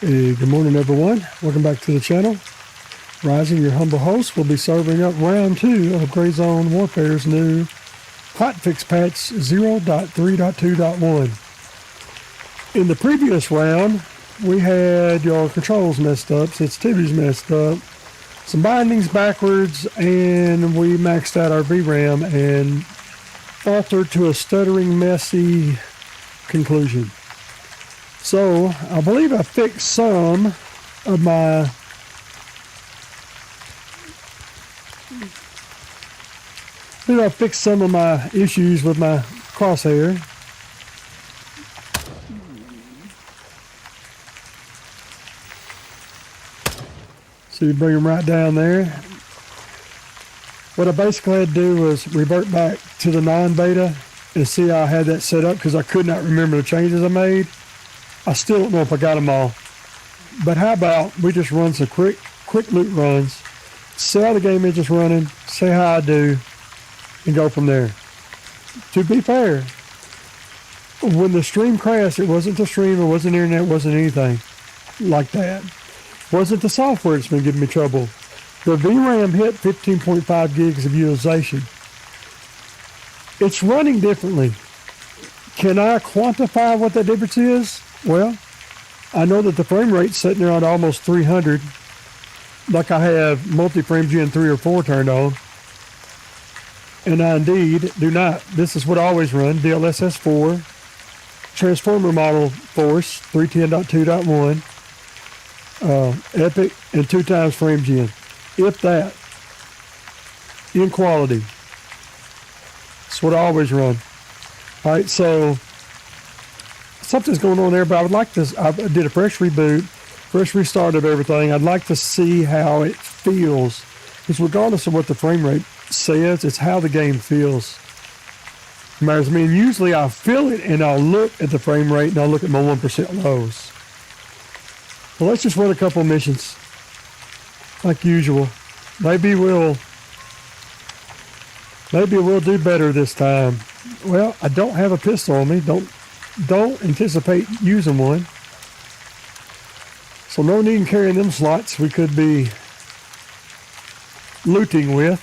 Hey, good morning, everyone. Welcome back to the channel. Rising, your humble host, will be serving up round 2 of Gray Zone Warfare's new hotfix patch 0.3.2.1. In the previous round, we had your controls messed up, sensitivities messed up, some bindings backwards, and we maxed out our VRAM and faltered to a stuttering, messy conclusion. So I believe I fixed some of my issues with my crosshair. So you bring them right down there. What I basically had to do was revert back to the non-beta and see how I had that set up because I could not remember the changes I made. I still don't know if I got them all. But how about we just run some quick loot runs, see how the game is just running, see how I do, and go from there. To be fair, when the stream crashed, it wasn't the stream, it wasn't the internet, it wasn't anything like that. It wasn't the software that's been giving me trouble. The VRAM hit 15.5 gigs of utilization. It's running differently. Can I quantify what that difference is? Well, I know that the frame rate's sitting there at almost 300, like I have multi-frame Gen 3 or 4 turned on. And I indeed do not. This is what I always run, DLSS 4, Transformer Model Force 310.2.1, Epic, and 2 times frame gen. If that, in quality. That's what I always run. All right, so something's going on there, but I would like to, I did a fresh reboot, fresh restart of everything. I'd like to see how it feels, because regardless of what the frame rate says, it's how the game feels. It matters to me, and usually I feel it and I'll look at the frame rate and I'll look at my 1% lows. Well, let's just run a couple missions, like usual. Maybe we'll do better this time. Well, I don't have a pistol on me. Don't anticipate using one. So no need in carrying them slots we could be looting with.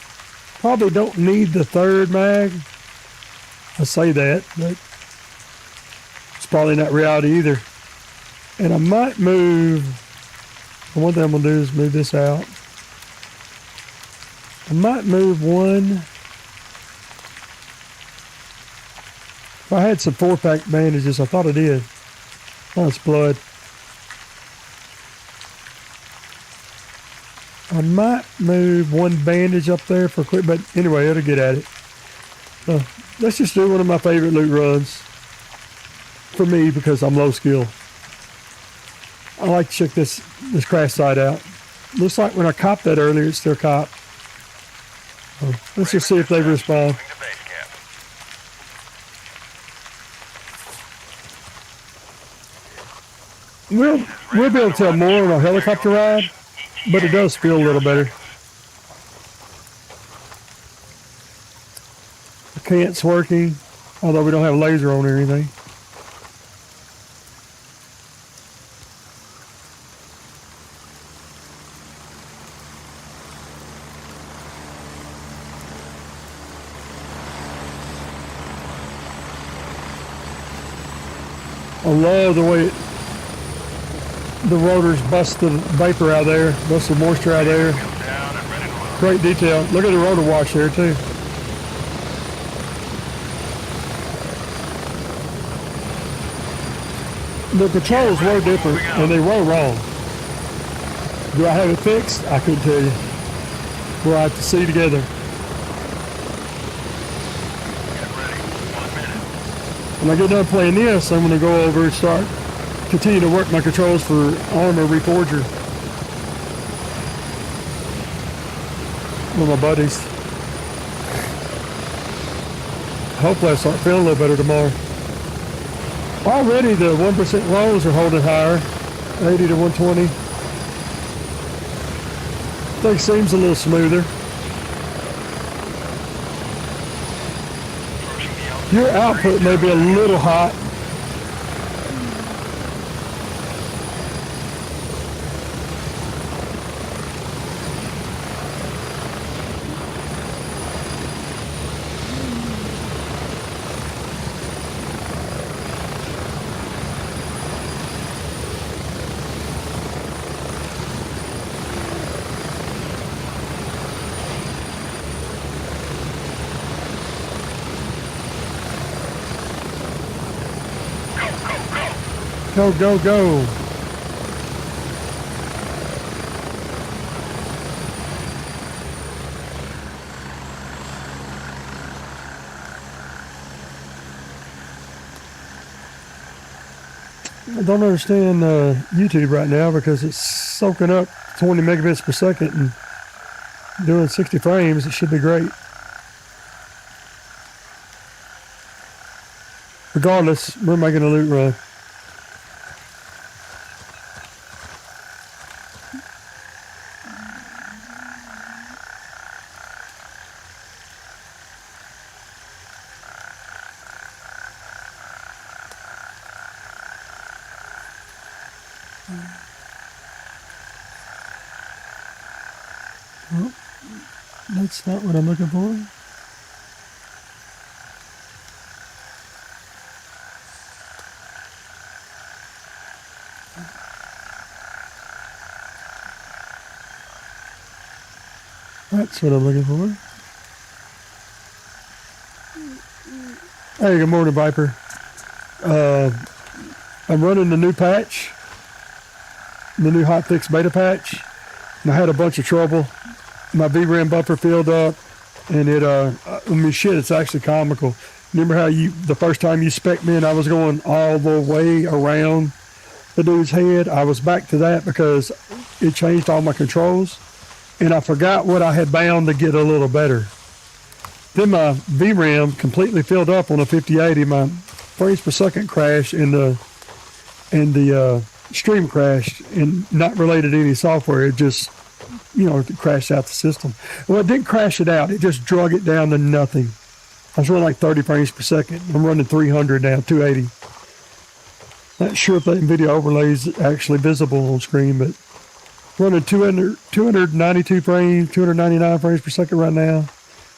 Probably don't need the 3rd mag. I say that, but it's probably not reality either. And I might move, one thing I'm going to do is move this out. I might move one. If I had some 4-pack bandages, I thought I did. Oh, it's blood. I might move one bandage up there for quick, but anyway, it'll get at it. Let's just do one of my favorite loot runs for me because I'm low skill. I like to check this crash site out. Looks like when I copped that earlier, it's still copped. Let's just see if they respond. We'll be able to tell more on a helicopter ride, but it does feel a little better. The cant's working, although we don't have a laser on or anything. I love the way the rotors bust the vapor out there, bust the moisture out there. Great detail. Look at the rotor wash there too. The controls were different and they were wrong. Do I have it fixed? I couldn't tell you. We'll have to see together. When I get done playing this, I'm going to go over and continue to work my controls for Armor Reforger. One of my buddies. Hopefully I start feeling a little better tomorrow. Already the 1% lows are holding higher, 80 to 120. Thing seems a little smoother. Your output may be a little hot. Go, go, go. I don't understand YouTube right now because it's soaking up 20 megabits per second and doing 60 frames. It should be great. Regardless, we're making a loot run. Well, that's not what I'm looking for. That's what I'm looking for. Hey, good morning, Viper. I'm running the new patch, the new Hotfix beta patch, and I had a bunch of trouble. My VRAM buffer filled up, and it's actually comical. Remember how the first time you spec'd me and I was going all the way around the dude's head? I was back to that because it changed all my controls, and I forgot what I had bound to get a little better. Then my VRAM completely filled up on a 5080. My frames per second crashed, and the stream crashed, and not related to any software. It just, it crashed out the system. Well, it didn't crash it out. It just drug it down to nothing. I was running like 30 frames per second. I'm running 300 now, 280. Not sure if that NVIDIA overlay is actually visible on screen, but running 292 frames, 299 frames per second right now,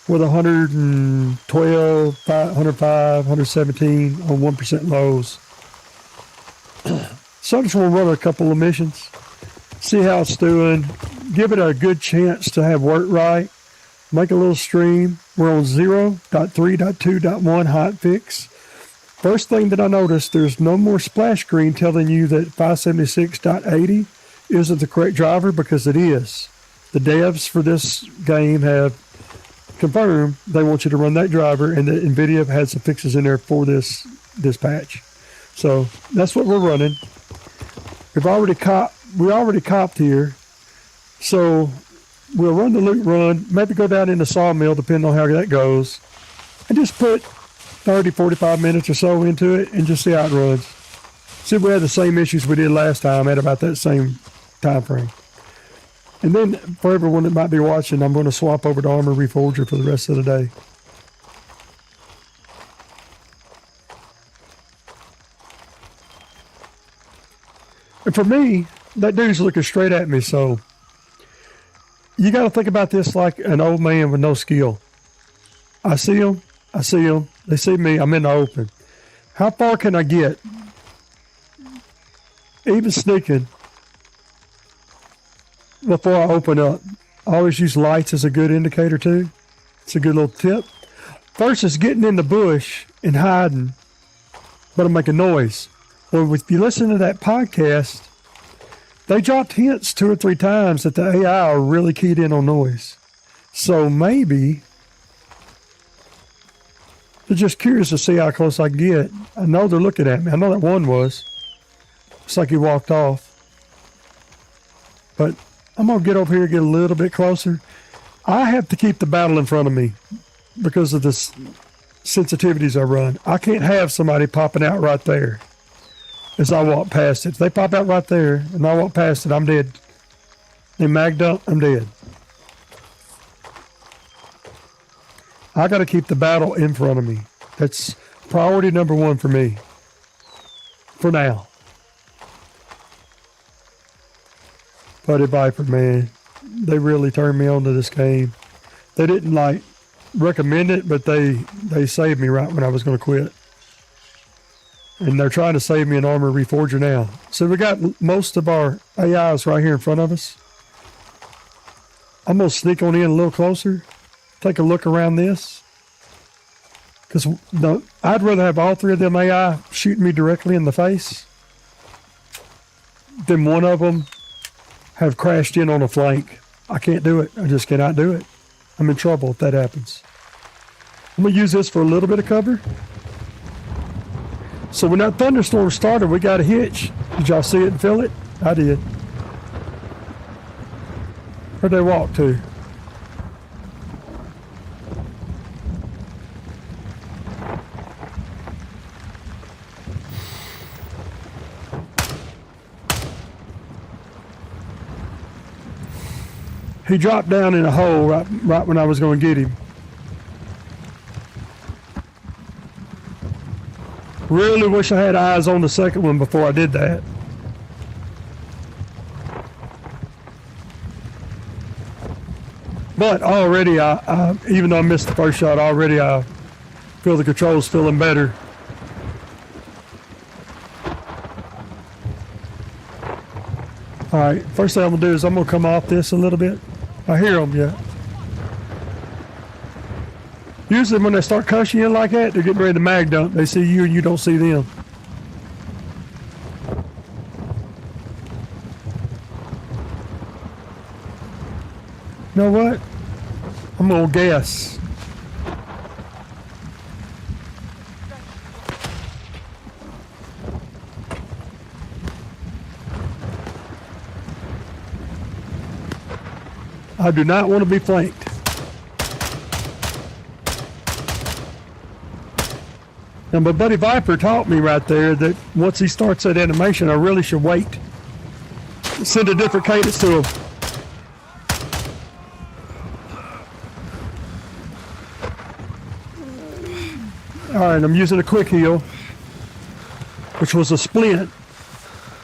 with 112, 105, 117 on 1% lows. So I just want to run a couple of missions, see how it's doing, give it a good chance to have worked right, make a little stream. We're on 0.3.2.1 hotfix. First thing that I noticed, there's no more splash screen telling you that 576.80 isn't the correct driver, because it is. The devs for this game have confirmed they want you to run that driver, and that NVIDIA had some fixes in there for this patch. So that's what we're running. We already copped here, so we'll run the loot run, maybe go down in the sawmill, depending on how that goes, and just put 30, 45 minutes or so into it and just see how it runs. See if we had the same issues we did last time at about that same time frame. And then for everyone that might be watching, I'm going to swap over to Armor Reforger for the rest of the day. And for me, that dude's looking straight at me, so you got to think about this like an old man with no skill. I see them, they see me, I'm in the open. How far can I get? Even sneaking before I open up. I always use lights as a good indicator too. It's a good little tip. First is getting in the bush and hiding, but I'm making noise. Well, if you listen to that podcast, they dropped hints 2 or 3 times that the AI are really keyed in on noise. So maybe they're just curious to see how close I can get. I know they're looking at me. I know that one was. It's like he walked off. But I'm going to get over here and get a little bit closer. I have to keep the battle in front of me because of the sensitivities I run. I can't have somebody popping out right there as I walk past it. If they pop out right there and I walk past it, I'm dead. They magged up, I'm dead. I got to keep the battle in front of me. That's priority number 1 for me. For now. Buddy Viper, man, they really turned me on to this game. They didn't recommend it, but they saved me right when I was going to quit. And they're trying to save me an Armor Reforger now. So we got most of our AIs right here in front of us. I'm going to sneak on in a little closer, take a look around this. Because I'd rather have all 3 of them AI shooting me directly in the face then one of them have crashed in on a flank. I can't do it. I just cannot do it. I'm in trouble if that happens. I'm gonna use this for a little bit of cover. So when that thunderstorm started, we got a hitch. Did y'all see it and feel it? I did. Where'd they walk to? He dropped down in a hole right when I was going to get him. Really wish I had eyes on the second one before I did that. But already, even though I missed the first shot, already I feel the controls feeling better. All right, first thing I'm gonna do is I'm gonna come off this a little bit. I hear them, yeah. Usually when they start cussing you like that, they're getting ready to mag dump. They see you and you don't see them. You know what? I'm gonna guess. I do not want to be flanked. Now my buddy Viper taught me right there that once he starts that animation, I really should wait. Send a different cadence to him. All right, I'm using a quick heal, which was a splint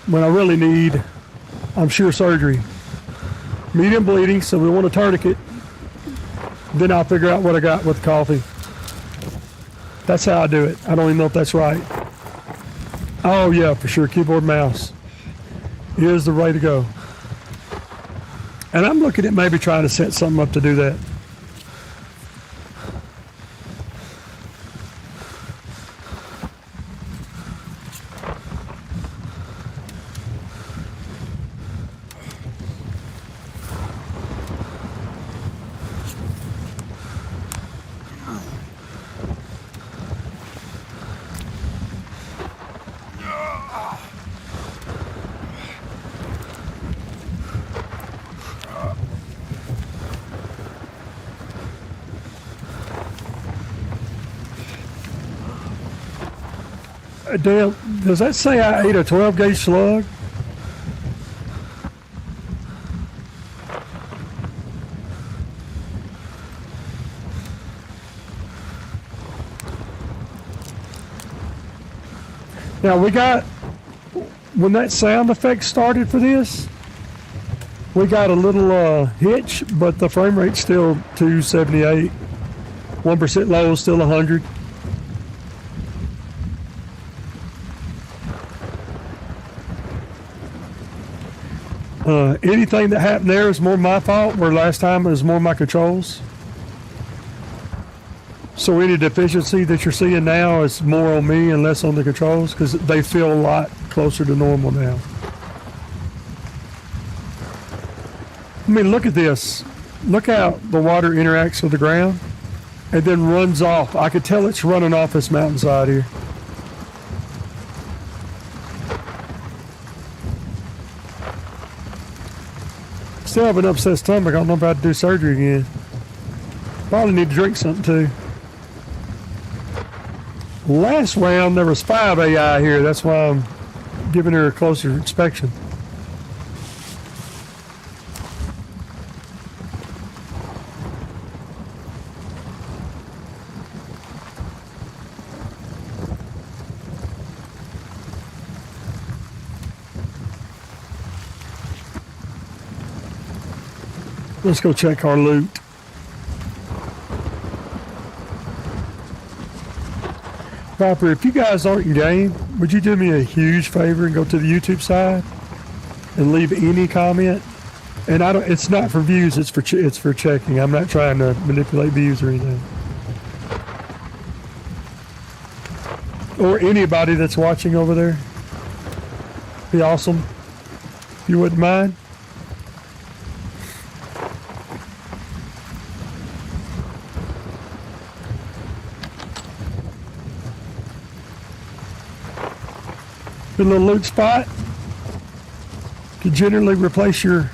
when I really need, I'm sure, surgery. Medium bleeding, so we want a tourniquet. Then I'll figure out what I got with coffee. That's how I do it. I don't even know if that's right. Oh yeah, for sure, keyboard mouse is the way to go. And I'm looking at maybe trying to set something up to do that. Dale, does that say I ate a 12 gauge slug? Now we got, when that sound effect started for this, we got a little hitch, but the frame rate's still 278. 1% low is still 100. Anything that happened there is more my fault, where last time it was more my controls. So any deficiency that you're seeing now is more on me and less on the controls, because they feel a lot closer to normal now. I mean, look at this. Look how the water interacts with the ground and then runs off. I could tell it's running off this mountainside here. Still have an upset stomach. I don't know if I have to do surgery again. Probably need to drink something too. Last round there was 5 AI here. That's why I'm giving her a closer inspection. Let's go check our loot. Viper, if you guys aren't in game, would you do me a huge favor and go to the YouTube side and leave any comment? And I don't. It's not for views. It's for checking. I'm not trying to manipulate views or anything. Or anybody that's watching over there. Be awesome. if you wouldn't mind. Good little loot spot. To generally replace your,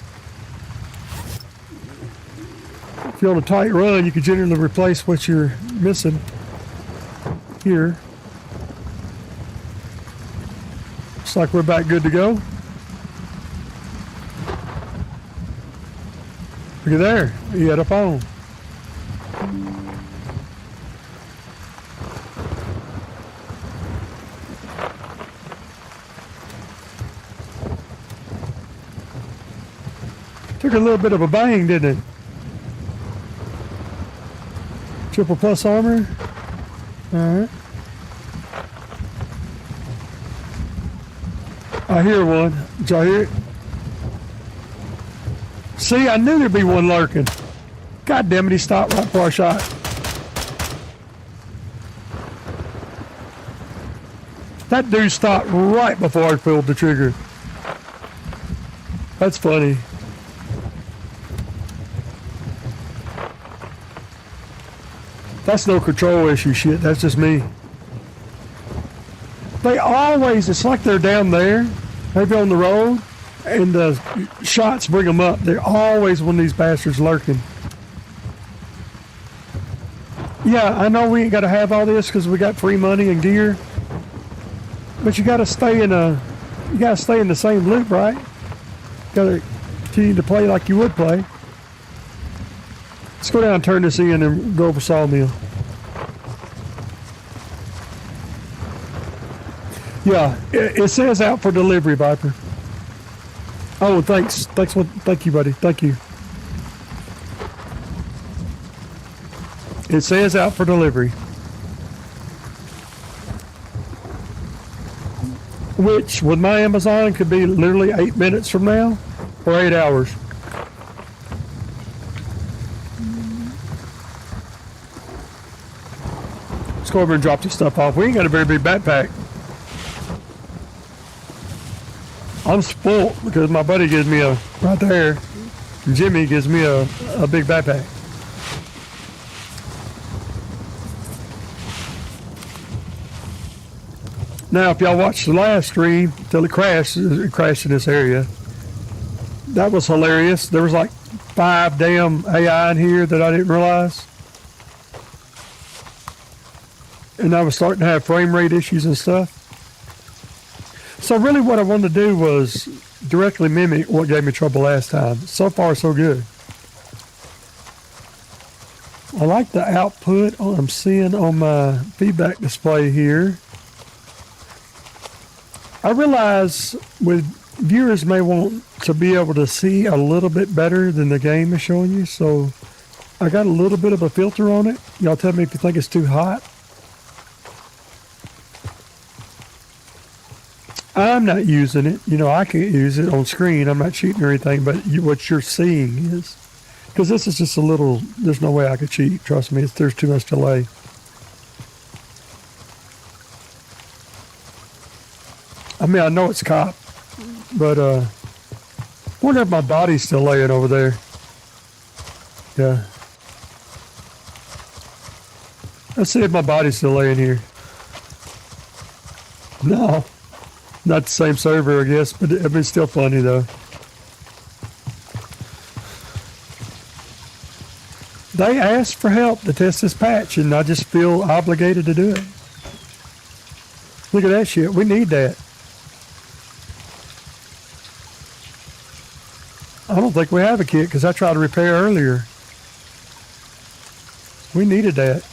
if you're on a tight run, you can generally replace what you're missing here. Looks like we're about good to go. Look at there, he had a phone. Took a little bit of a bang, didn't it? Triple plus armor. Alright. I hear one. Did y'all hear it? See, I knew there'd be one lurking. God damn it, he stopped right before I shot. That dude stopped right before I pulled the trigger. That's funny. That's no control issue shit. That's just me. They always, it's like they're down there, maybe on the road, and the shots bring them up. They're always one of these bastards lurking. Yeah, I know we ain't got to have all this because we got free money and gear, but you got to stay in the same loop, right? Got to continue to play like you would play. Let's go down and turn this in and go over Sawmill. Yeah, it says out for delivery, Viper. Oh, thanks. Thank you, buddy. Thank you. It says out for delivery. Which, with my Amazon, could be literally 8 minutes from now or 8 hours. Let's go over and drop this stuff off. We ain't got a very big backpack. I'm spoiled because my buddy gives me a, right there, Jimmy gives me a big backpack. Now, if y'all watched the last stream till it crashed in this area, that was hilarious. There was like 5 damn AI in here that I didn't realize. And I was starting to have frame rate issues and stuff. So really what I wanted to do was directly mimic what gave me trouble last time. So far, so good. I like the output I'm seeing on my feedback display here. I realize viewers may want to be able to see a little bit better than the game is showing you, so I got a little bit of a filter on it. Y'all tell me if you think it's too hot. I'm not using it. You know, I can't use it on screen. I'm not cheating or anything, but what you're seeing is, because this is just a little, there's no way I could cheat. Trust me, there's too much delay. I mean, I know it's cop, but I wonder if my body's still laying over there. Yeah. Let's see if my body's still laying here. No. Not the same server, I guess, but it's still funny, though. They asked for help to test this patch, and I just feel obligated to do it. Look at that shit. We need that. I don't think we have a kit, because I tried to repair earlier. We needed that.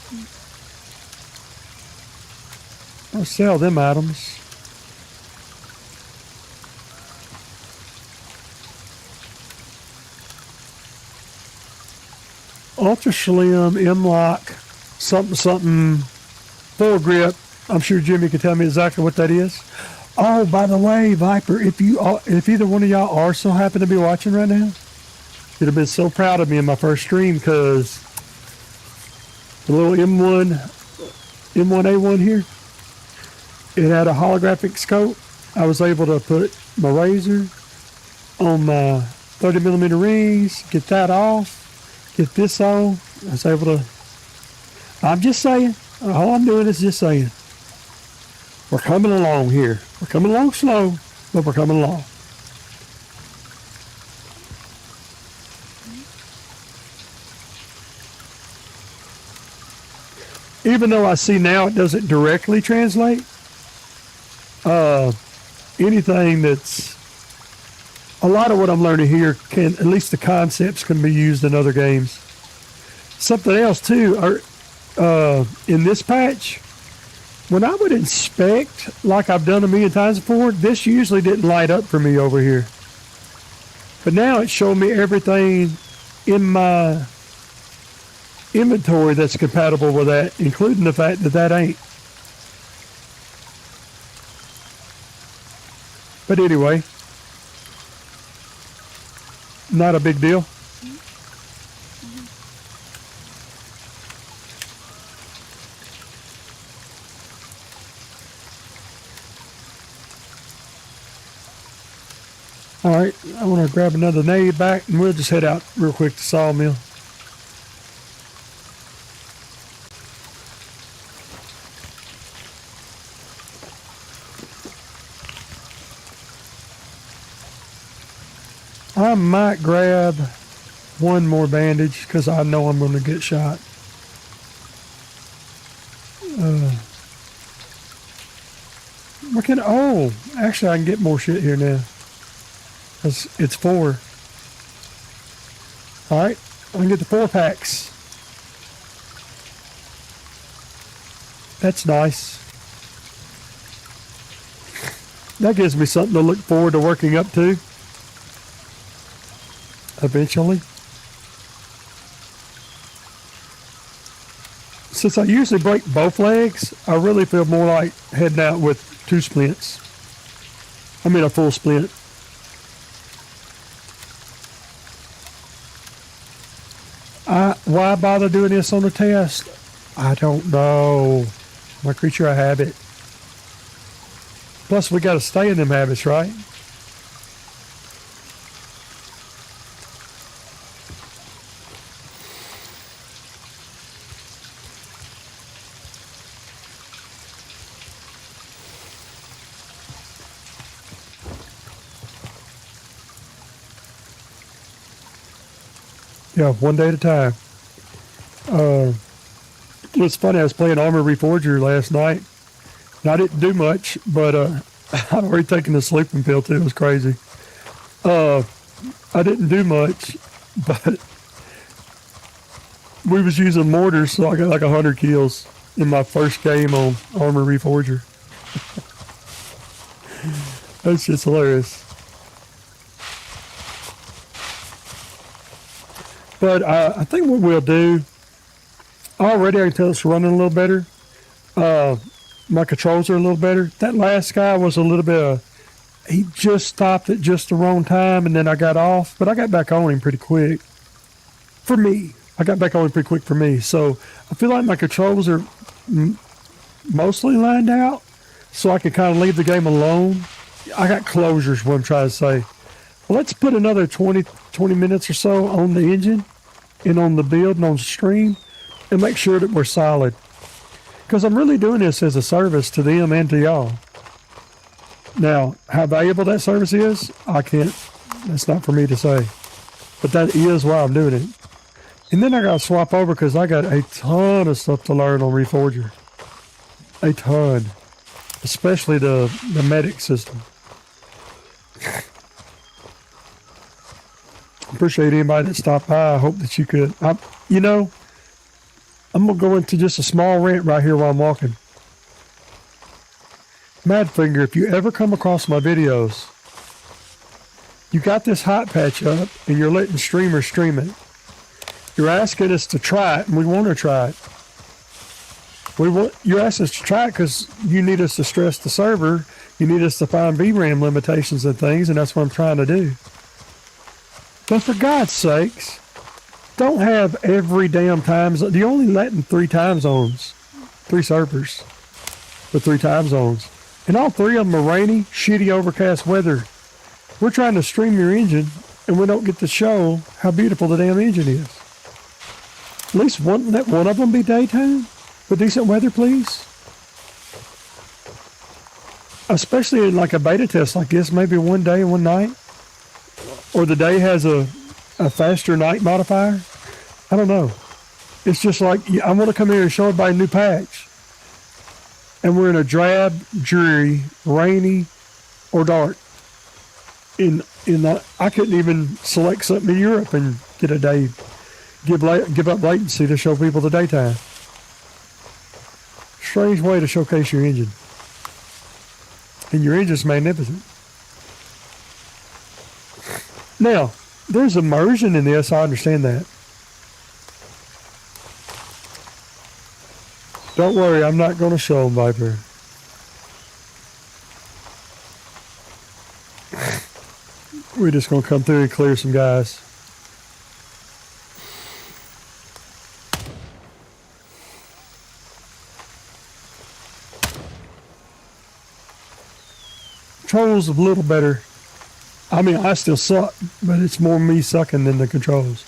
I'll sell them items. Ultra Slim M-Lock something full grip. I'm sure Jimmy can tell me exactly what that is. Oh, by the way, Viper, if either one of y'all are so happen to be watching right now, you'd have been so proud of me in my first stream, because the little M1A1 here, it had a holographic scope. I was able to put my razor on my 30mm rings, get that off, get this on. I was able to, I'm just saying, all I'm doing is just saying, we're coming along here. We're coming along slow, but we're coming along. Even though I see now it doesn't directly translate, anything that's, a lot of what I'm learning here can, at least the concepts can be used in other games. Something else too, in this patch, when I would inspect like I've done a million times before, this usually didn't light up for me over here. But now it's showing me everything in my inventory that's compatible with that, including the fact that that ain't. But anyway, not a big deal. All right, I want to grab another nade back and we'll just head out real quick to Sawmill. I might grab one more bandage because I know I'm going to get shot. Actually I can get more shit here now. It's 4. All right, I can get the 4 packs. That's nice. That gives me something to look forward to working up to eventually. Since I usually break both legs, I really feel more like heading out with 2 splints. I mean a full splint. Why bother doing this on the test? I don't know. My creature of habit. Plus we got to stay in them habits, right? Yeah, one day at a time. It's funny, I was playing Armor Reforger last night, and I didn't do much, but I'd already taken a sleeping pill too. It was crazy. I didn't do much, but we was using mortars, so I got like 100 kills in my first game on Armor Reforger. That's just hilarious. But I think what we'll do, already I can tell it's running a little better. My controls are a little better. That last guy was a little bit he just stopped at just the wrong time, and then I got off, but I got back on him pretty quick. For me, I got back on him pretty quick for me. So I feel like my controls are mostly lined out, so I can kind of leave the game alone. I got closures, what I'm trying to say. Well, let's put another 20 minutes or so on the engine and on the build and on the stream and make sure that we're solid. Because I'm really doing this as a service to them and to y'all. Now, how valuable that service is, I can't, that's not for me to say. But that is why I'm doing it. And then I got to swap over because I got a ton of stuff to learn on Reforger. A ton. Especially the medic system. Appreciate anybody that stopped by. I hope that you could. I'm going to go into just a small rant right here while I'm walking. Madfinger, if you ever come across my videos, you got this hot patch up and you're letting streamers stream it. You're asking us to try it, and we want to try it. You're asking us to try it because you need us to stress the server. You need us to find VRAM limitations and things, and that's what I'm trying to do. But for God's sakes, don't have every damn time zone. You're only letting 3 time zones, 3 servers with 3 time zones. And all 3 of them are rainy, shitty, overcast weather. we're trying to stream your engine and we don't get to show how beautiful the damn engine is. At least let one of them be daytime with decent weather, please. Especially in like a beta test like this, maybe one day, one night. Or the day has a faster night modifier. I don't know. It's just like, I want to come here and show everybody a new patch. And we're in a drab, dreary, rainy, or dark. I couldn't even select something in Europe and get a day, give up latency to show people the daytime. Strange way to showcase your engine. And your engine's magnificent. Now, there's immersion in this, I understand that. Don't worry, I'm not going to show them, Viper. We're just going to come through and clear some guys. Controls a little better. I mean, I still suck, but it's more me sucking than the controls.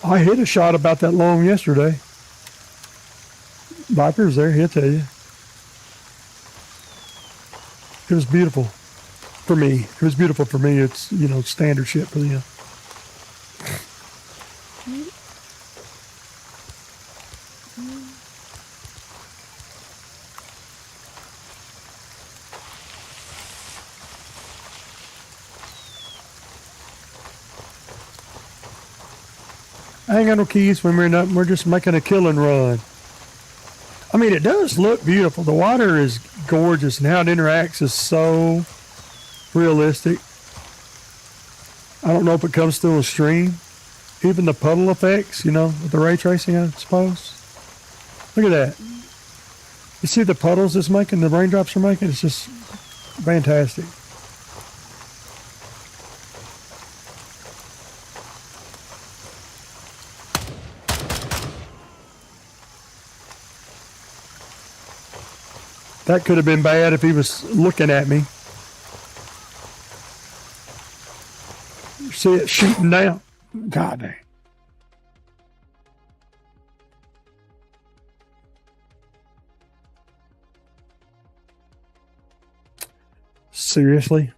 I hit a shot about that long yesterday. Viper's there, he'll tell you. It was beautiful for me. It was beautiful for me. It's, you know, standard shit for them. I ain't got no keys when we're not, we're just making a killing run. I mean, it does look beautiful. The water is gorgeous and how it interacts is so realistic. I don't know if it comes through a stream. Even the puddle effects, you know, with the ray tracing, I suppose. Look at that. You see the puddles it's making, the raindrops are making? It's just fantastic. That could have been bad if he was looking at me. See it shooting down. God dang. Seriously?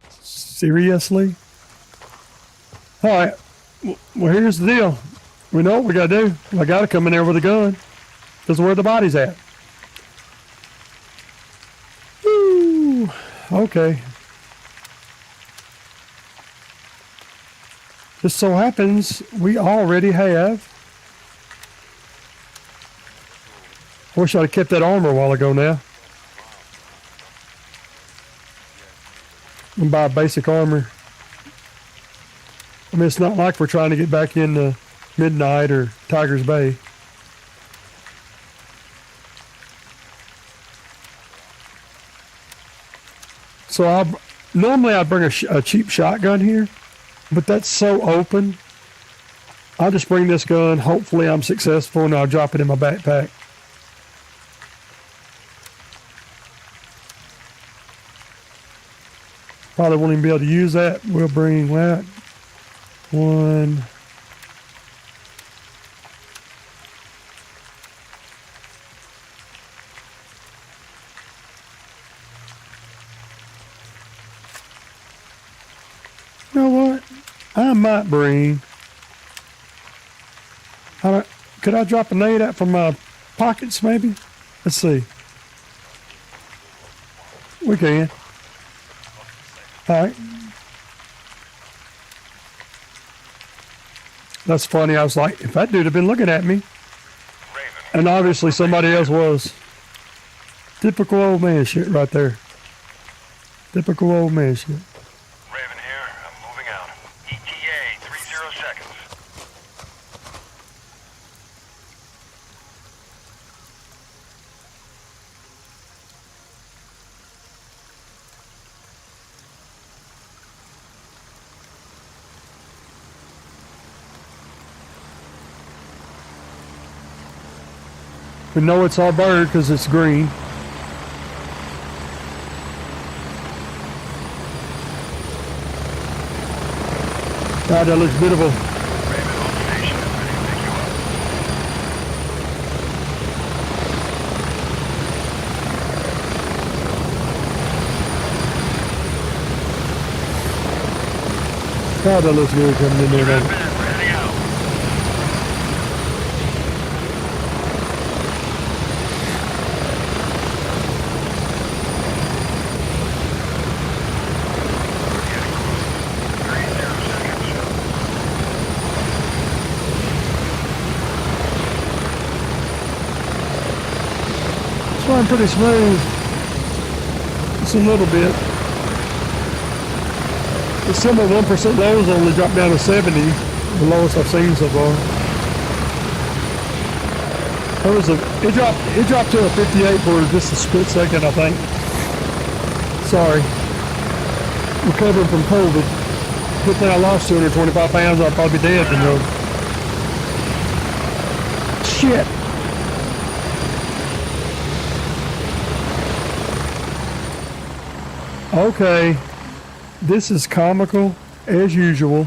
Seriously? All right. Well, here's the deal. We know what we got to do. I got to come in there with a gun. Because where the body's at. Woo. Okay. Just so happens we already have. I wish I'd have kept that armor a while ago now. And buy basic armor. I mean, it's not like we're trying to get back into Midnight or Tiger's Bay. So normally I'd bring a cheap shotgun here, but that's so open. I'll just bring this gun. Hopefully I'm successful and I'll drop it in my backpack. Probably won't even be able to use that. We'll bring that one. You know what? I might bring. Could I drop a nade out from my pockets maybe? Let's see. We can. All right. That's funny. I was like, if that dude had been looking at me, and obviously somebody else was. Typical old man shit right there. Typical old man shit. Raven here. I'm moving out. ETA 30 seconds. We know it's all bird because it's green. God, that looks beautiful. Raven on station and ready to pick you up. God, that looks good coming in there. Strap Though. in, we're heading out. Getting close. 30 seconds. It's running pretty smooth. Just a little bit. The similar 1% lows only dropped down to 70, the lowest I've seen so far. It dropped to a 58 for just a split second, I think. Sorry. Recovering from COVID. Good thing I lost 225 pounds, I'd probably be dead. Shit. Okay. This is comical, as usual.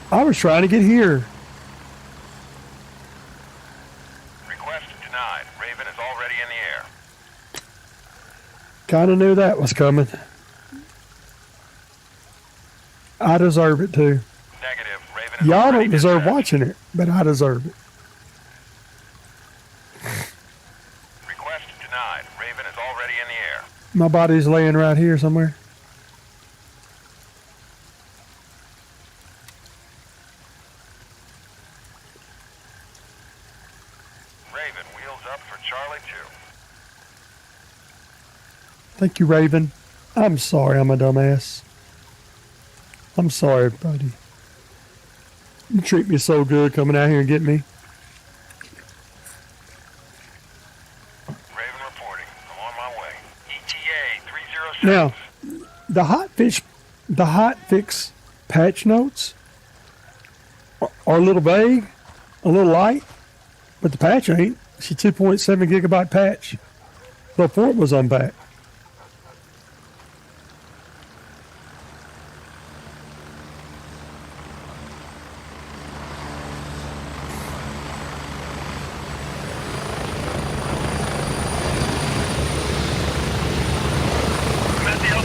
I was trying to get here. Request denied. Raven is already in the air. Kind of knew that was coming. I deserve it too. Negative. Raven is Y'all already don't deserve dispatched. watching it, but I deserve it. Request denied. Raven is already in the air. My body's laying right here somewhere. Raven, wheels up for Charlie 2. Thank you, Raven. I'm sorry I'm a dumbass. I'm sorry, buddy. You treat me so good coming out here and getting me. Raven reporting. I'm on my way. ETA 306. Now, the hotfix patch notes are a little vague, a little light, but the patch ain't. It's a 2.7 gigabyte patch before it was unpacked.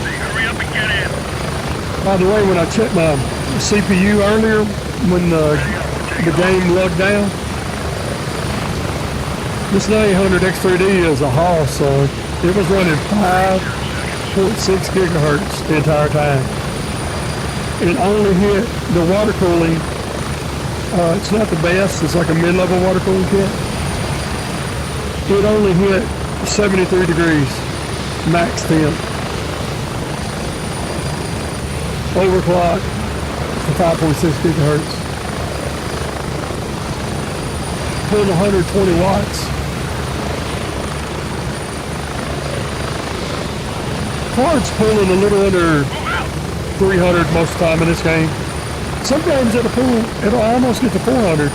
Hurry up and get in. By the way, when I checked my CPU earlier, when the game logged down, this 900 X3D is a haul, so it was running 5.6 gigahertz the entire time. It only hit the water cooling. It's not the best. It's like a mid-level water cooling kit. It only hit 73 degrees, max temp. Overclock to 5.6 gigahertz. Pulling 120 watts. Card's pulling a little under 300 most of the time in this game. Some games it'll almost get to 400.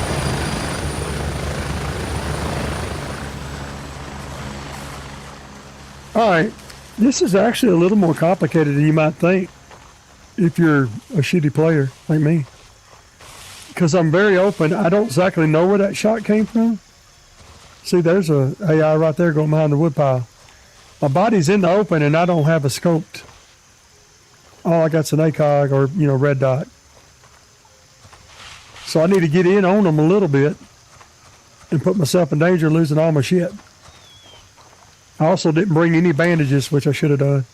All right, this is actually a little more complicated than you might think if you're a shitty player like me. Because I'm very open. I don't exactly know where that shot came from. See, there's a AI right there going behind the woodpile. My body's in the open and I don't have a scoped. All I got's an ACOG or, red dot. So I need to get in on them a little bit and put myself in danger of losing all my shit. I also didn't bring any bandages, which I should have done.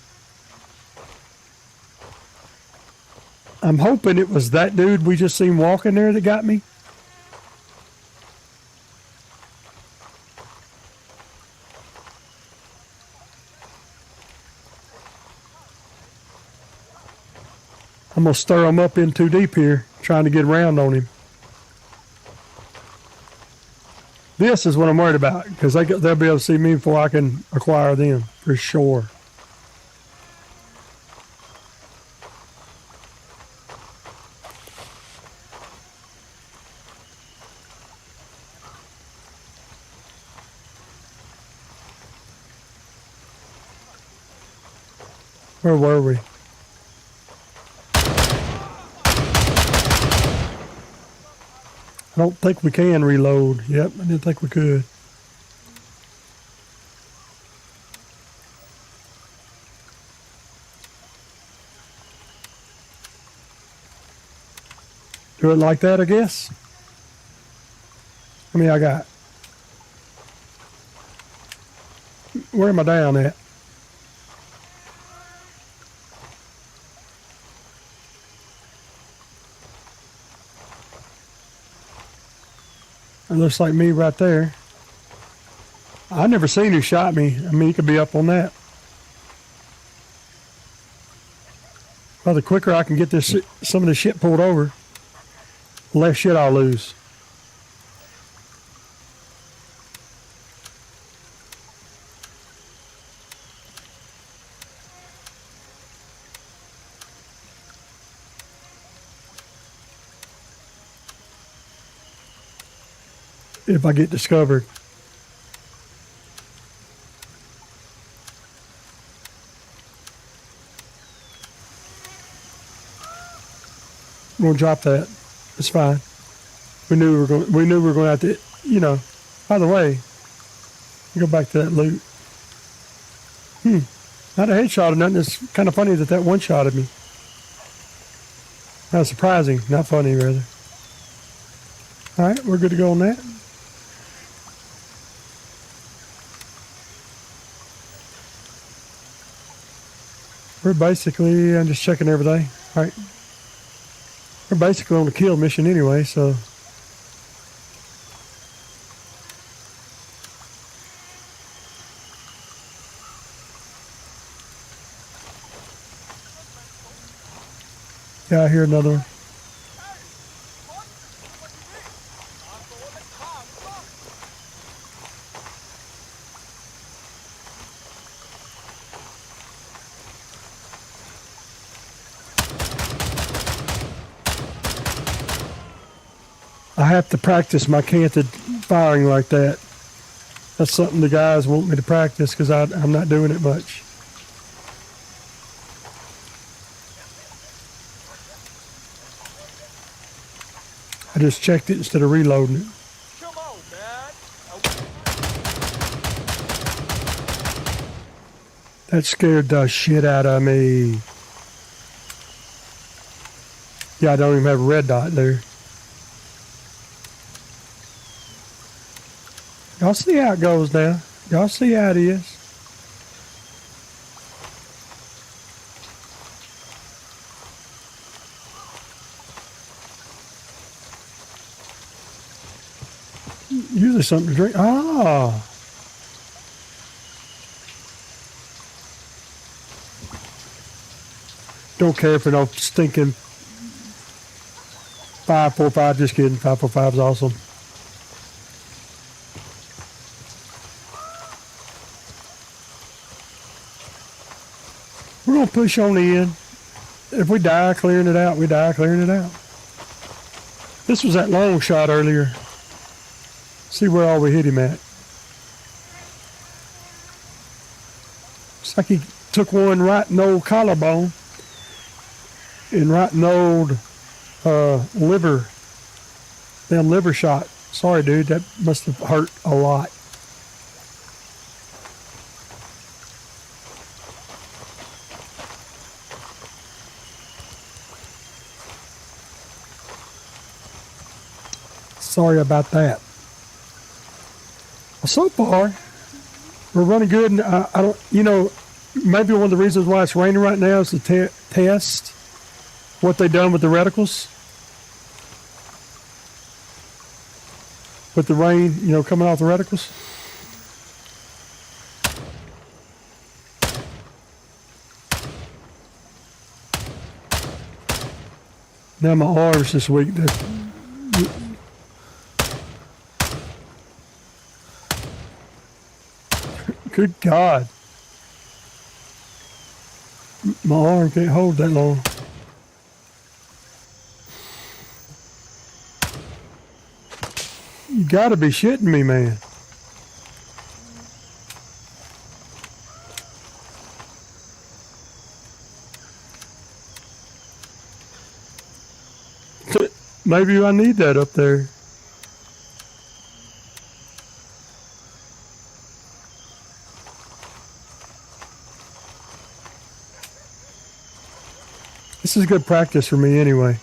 I'm hoping it was that dude we just seen walking there that got me. I'm going to stir him up in too deep here, trying to get around on him. This is what I'm worried about, because they'll be able to see me before I can acquire them, for sure. Where were we? I don't think we can reload. Yep, I didn't think we could. Do it like that, I guess. I mean, I got. Where am I down at? It looks like me right there. I never seen who shot me. I mean, you could be up on that. Well, the quicker I can get this, some of the shit pulled over, the less shit I'll lose. If I get discovered. I'm gonna drop that. It's fine. We knew we were going to have to, you know. By the way, go back to that loot. Not a headshot or nothing. It's kind of funny that one shotted me. Not surprising, not funny rather. All right, we're good to go on that. We're basically, I'm just checking everything. All right. We're basically on the kill mission anyway, so. Yeah, I hear another one. I have to practice my canted firing like that. That's something the guys want me to practice because I'm not doing it much. I just checked it instead of reloading it. Come on, man. That scared the shit out of me. Yeah, I don't even have a red dot there. Y'all see how it goes now. Y'all see how it is. Usually something to drink. Ah. Don't care for no stinking 545. Just kidding. 545 is awesome. We're going to push on the end. If we die clearing it out, we die clearing it out. This was that long shot earlier. See where all we hit him at. It's like he took one right in the old collarbone and right in the old liver. Damn liver shot. Sorry, dude. That must have hurt a lot. Sorry about that. Well, so far, we're running good. And I don't, you know, maybe one of the reasons why it's raining right now is to test what they've done with the reticles. With the rain, you know, coming off the reticles. Now my arms this week. Good God. My arm can't hold that long. You gotta be shitting me, man. Maybe I need that up there. This is good practice for me anyway.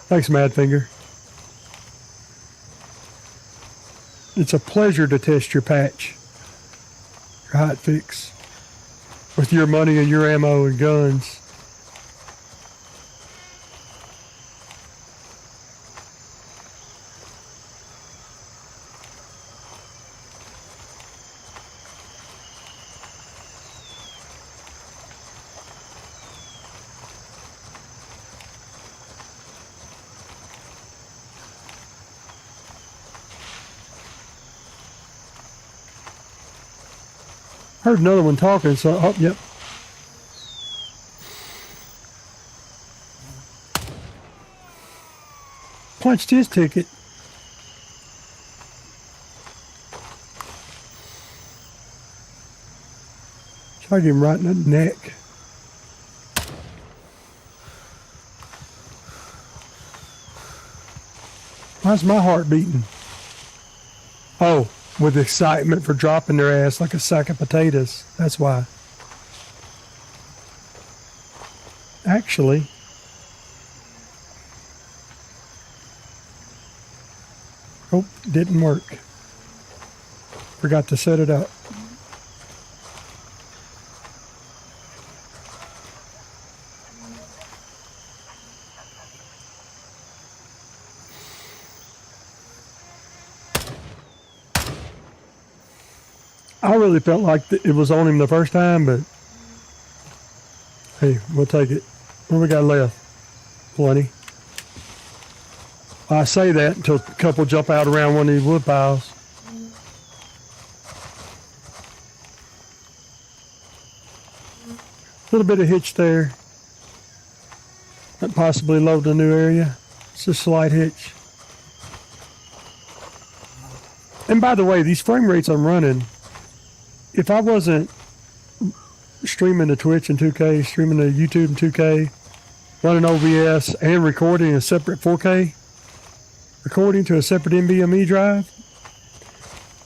Thanks, Madfinger. It's a pleasure to test your patch, your hotfix, with your money and your ammo and guns. Heard another one talking, so, oh, yep. Punched his ticket. Tried him right in the neck. Why's my heart beating? Oh. With excitement for dropping their ass like a sack of potatoes. That's why. Actually, oh, didn't work. Forgot to set it up. I really felt like it was on him the first time, but hey, we'll take it. What we got left? Plenty. I say that until a couple jump out around one of these wood piles. A little bit of hitch there. That possibly load a new area. It's a slight hitch. And by the way, these frame rates I'm running, if I wasn't streaming to Twitch in 2K, streaming to YouTube in 2K, running OBS, and recording a separate 4K, recording to a separate NVMe drive,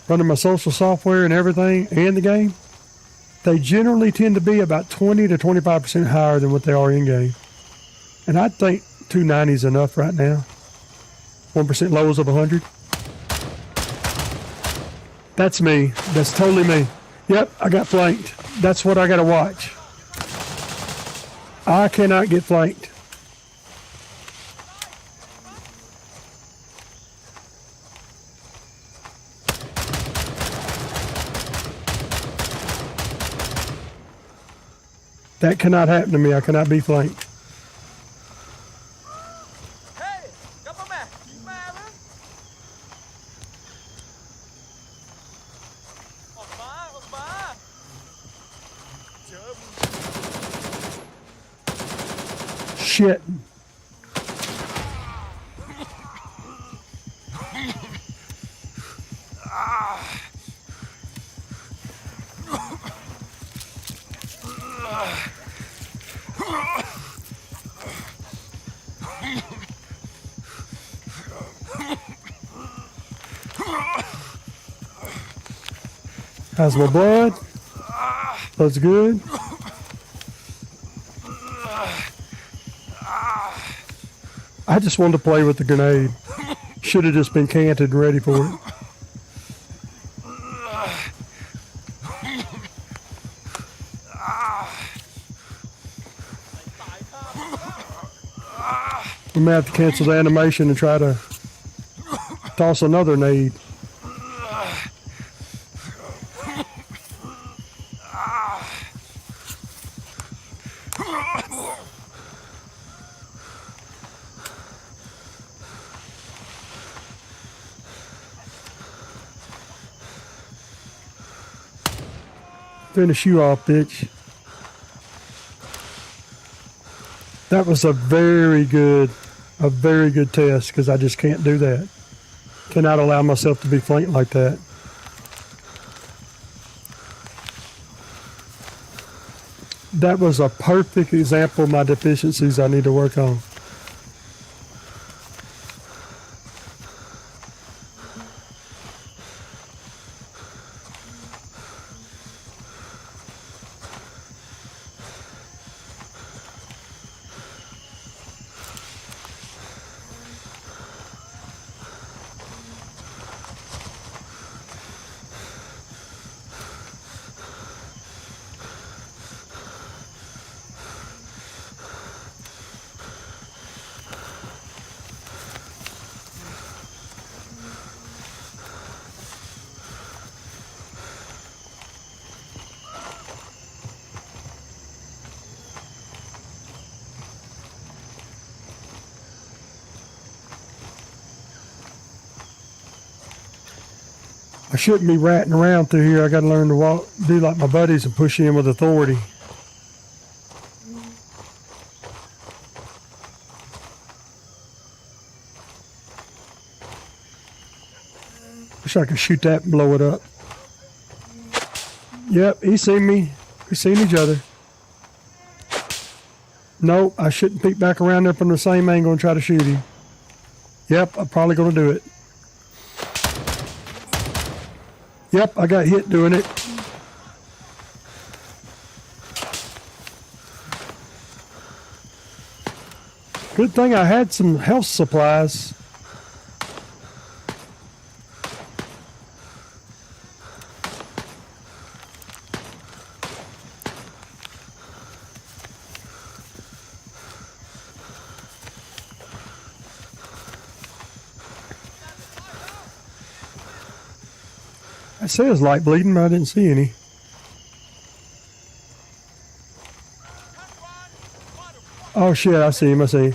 running my social software and everything, and the game, they generally tend to be about 20 to 25% higher than what they are in-game. And I think 290 is enough right now. 1% lows of 100. That's me. That's totally me. Yep, I got flanked. That's what I gotta watch. I cannot get flanked. That cannot happen to me. I cannot be flanked. Hey, come on, man. Shit. How's my blood? That's good. I just wanted to play with the grenade. Should have just been canted and ready for it. I'm gonna have to cancel the animation and try to toss another nade. Finish you off, bitch. That was a very good test, because I just can't do that. Cannot allow myself to be flanked like that. That was a perfect example of my deficiencies I need to work on. I shouldn't be ratting around through here. I got to learn to walk, do like my buddies and push in with authority. Wish I could shoot that and blow it up. Yep, he seen me. We seen each other. Nope, I shouldn't peek back around there from the same angle and try to shoot him. Yep, I'm probably going to do it. Yep, I got hit doing it. Good thing I had some health supplies. It says light bleeding, but I didn't see any. Oh shit, I see him, I see him.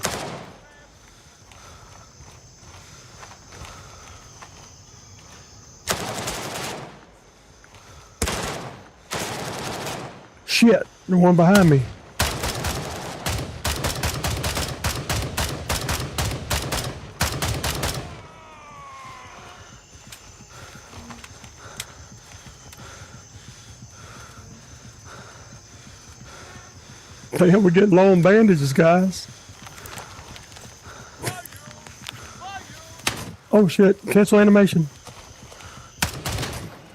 Shit, the one behind me. Damn, we're getting low on bandages, guys. Oh shit, cancel animation.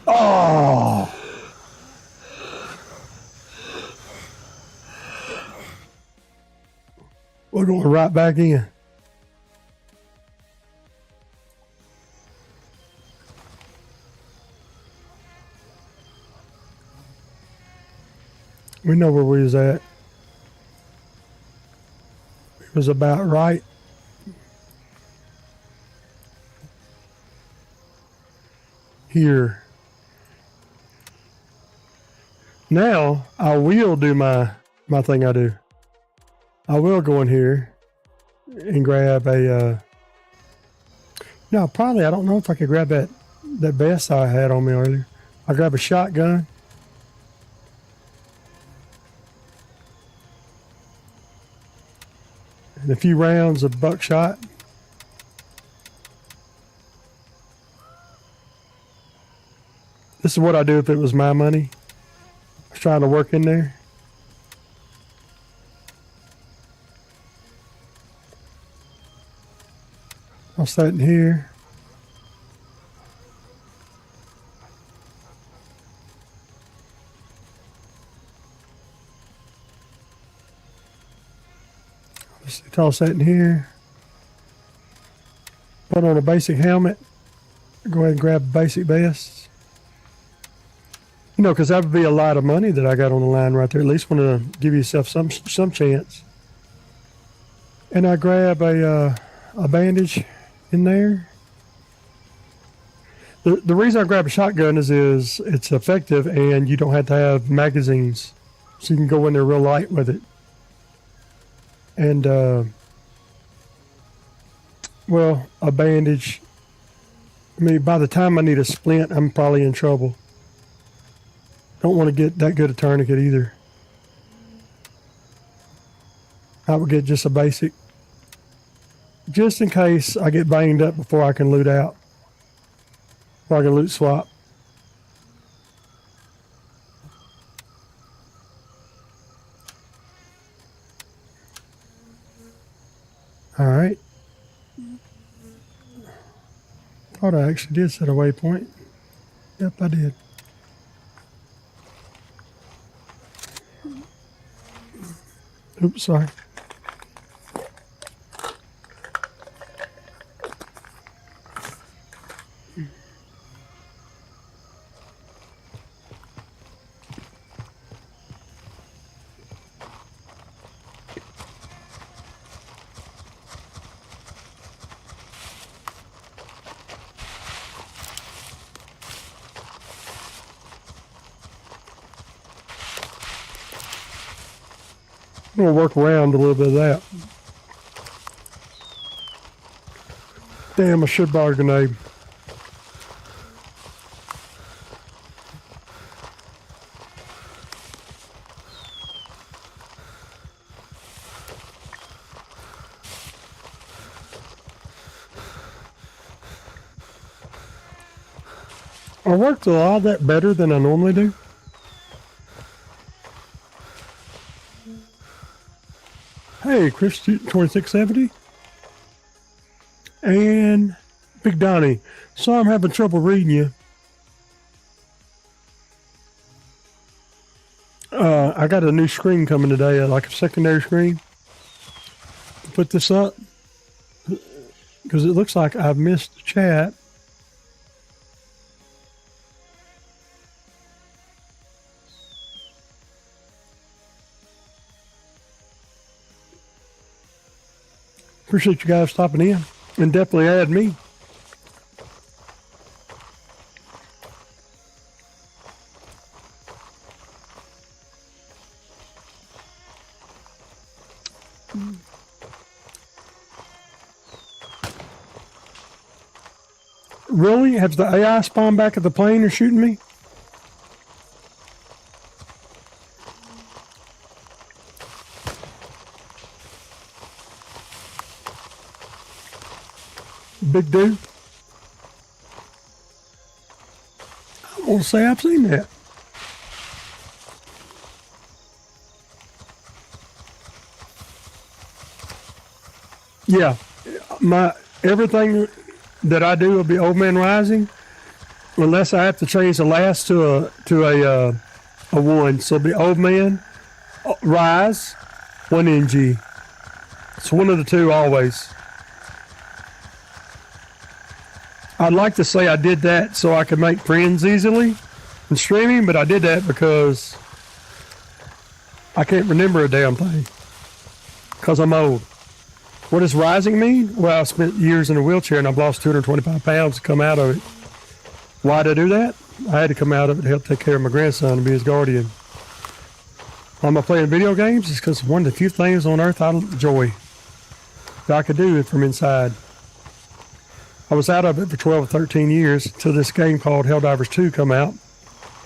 Oh! We're going right back in. We know where we was at. Was about right. Here. Now I will do my thing I do. I will go in here and grab a no, probably I don't know if I could grab that vest I had on me earlier. I'll grab a shotgun. And a few rounds of buckshot. This is what I do if it was my money. I was trying to work in there. I'll set in here. Toss that in here. Put on a basic helmet. Go ahead and grab a basic vest. You know, because that would be a lot of money that I got on the line right there. At least want to give yourself some chance. And I grab a bandage in there. The reason I grab a shotgun is it's effective and you don't have to have magazines. So you can go in there real light with it. And, well, a bandage. I mean, by the time I need a splint, I'm probably in trouble. Don't want to get that good a tourniquet either. I would get just a basic. Just in case I get banged up before I can loot out. Before I can loot swap. All right. Thought I actually did set a waypoint. Yep, I did. Oops, sorry. I'm going to work around a little bit of that. Damn, I should buy a grenade. I worked a lot of that better than I normally do. Hey, Chris 2670. And Big Donnie. Sorry I'm having trouble reading you. I got a new screen coming today, like a secondary screen. Put this up because it looks like I've missed the chat. Appreciate you guys stopping in and definitely add me. Really? Has the AI spawned back at the plane and shooting me? Big dude? I won't say I've seen that. Yeah, everything that I do will be Old Man Rising, unless I have to change the last to a 1. So it'll be Old Man Rise 1NG. It's one of the two always. I'd like to say I did that so I could make friends easily in streaming, but I did that because I can't remember a damn thing because I'm old. What does rising mean? Well, I spent years in a wheelchair and I've lost 225 pounds to come out of it. Why did I do that? I had to come out of it to help take care of my grandson and be his guardian. Why am I playing video games? It's because one of the few things on earth I enjoy that I could do from inside. I was out of it for 12 or 13 years until this game called Helldivers 2 come out.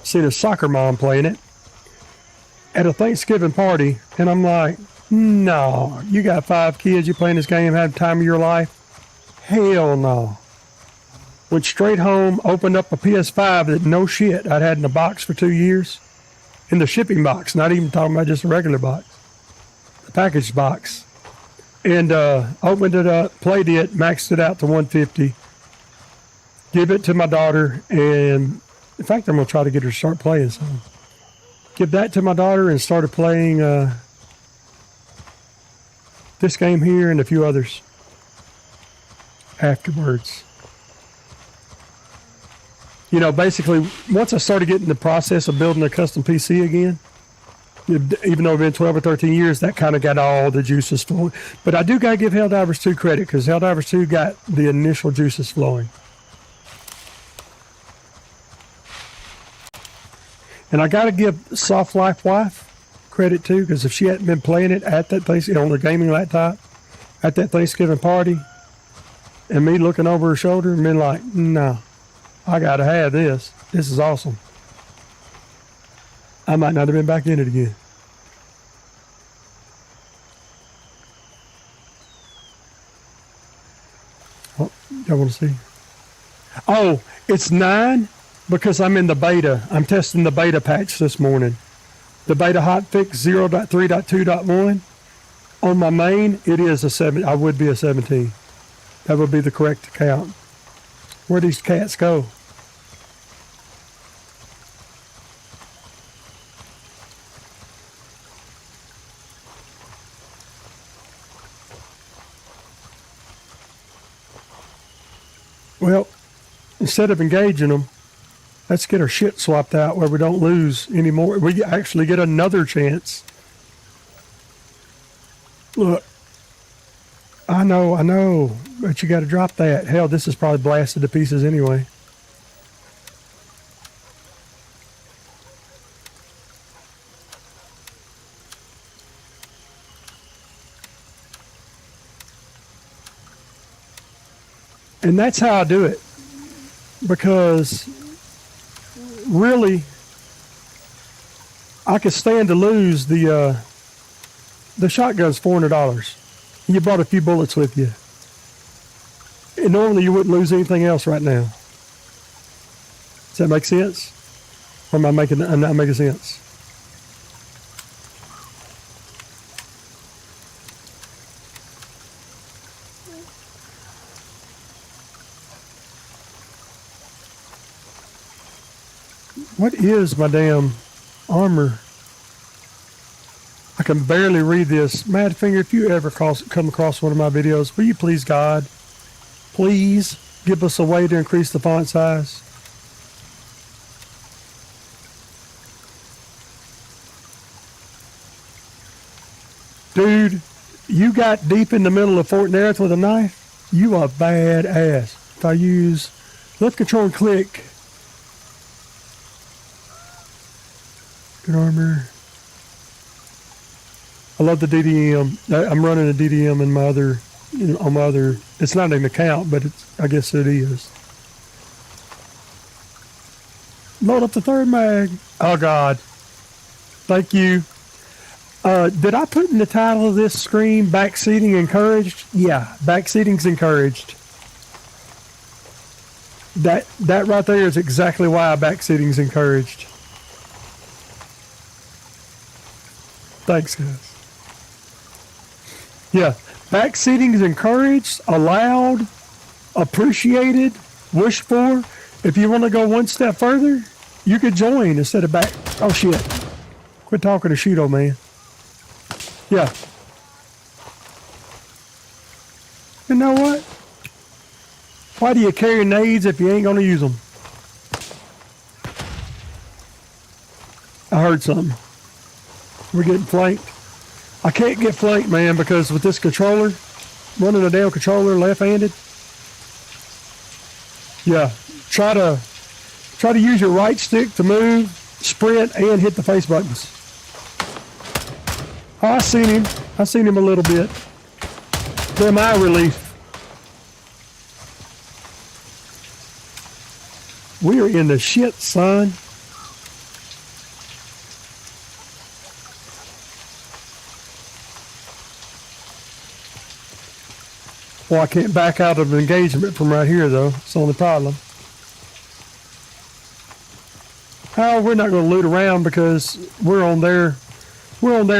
Seen a soccer mom playing it at a Thanksgiving party, and I'm like, no, you got 5 kids, you playing this game, have the time of your life? Hell no. Went straight home, opened up a PS5 that no shit I'd had in a box for 2 years. In the shipping box, not even talking about just a regular box. The packaged box. And opened it up, played it, maxed it out to 150. Give it to my daughter, and in fact, I'm going to try to get her to start playing some. Give that to my daughter and started playing this game here and a few others afterwards. You know, basically, once I started getting the process of building a custom PC again, even though it's been 12 or 13 years, that kind of got all the juices flowing. But I do got to give Helldivers 2 credit because Helldivers 2 got the initial juices flowing. And I got to give Soft Life Wife credit too, because if she hadn't been playing it at that place on her gaming laptop at that Thanksgiving party, and me looking over her shoulder and been like, no, I got to have this. This is awesome. I might not have been back in it again. Oh, y'all want to see? Oh, it's 9 because I'm in the beta. I'm testing the beta patch this morning. The beta hotfix 0.3.2.1. On my main, it is a 7. I would be a 17. That would be the correct count. Where these cats go? Well, instead of engaging them, let's get our shit swapped out where we don't lose anymore. We actually get another chance. Look, I know, but you got to drop that. Hell, this is probably blasted to pieces anyway. And that's how I do it, because really I could stand to lose the shotgun's $400. You brought a few bullets with you, and normally you wouldn't lose anything else right now. Does that make sense? Or am I making? I'm not making sense. What is my damn armor? I can barely read this. Madfinger, if you ever come across one of my videos, will you please, God, please give us a way to increase the font size? Dude, you got deep in the middle of Fort Nerith with a knife? You a badass. If I use left control and click. Good armor. I love the DDM. I'm running a DDM in my other, on my other. It's not an account, but I guess it is. Load up the third mag. Oh God. Thank you. Did I put in the title of this screen backseating encouraged? Yeah, backseating's encouraged. That right there is exactly why backseating's encouraged. Thanks, guys. Yeah, backseating is encouraged, allowed, appreciated, wished for. If you want to go one step further, you could join instead of back. Oh shit! Quit talking to shit, old man. Yeah. You know what? Why do you carry nades if you ain't gonna use them? I heard something. We're getting flanked. I can't get flanked, man, because with this controller, running a damn controller left-handed. Yeah, try to use your right stick to move, sprint, and hit the face buttons. Oh, I seen him. I seen him a little bit. Damn eye relief. We are in the shit, son. Well, I can't back out of an engagement from right here, though. It's the only problem. Oh, we're not going to loot around because we're on their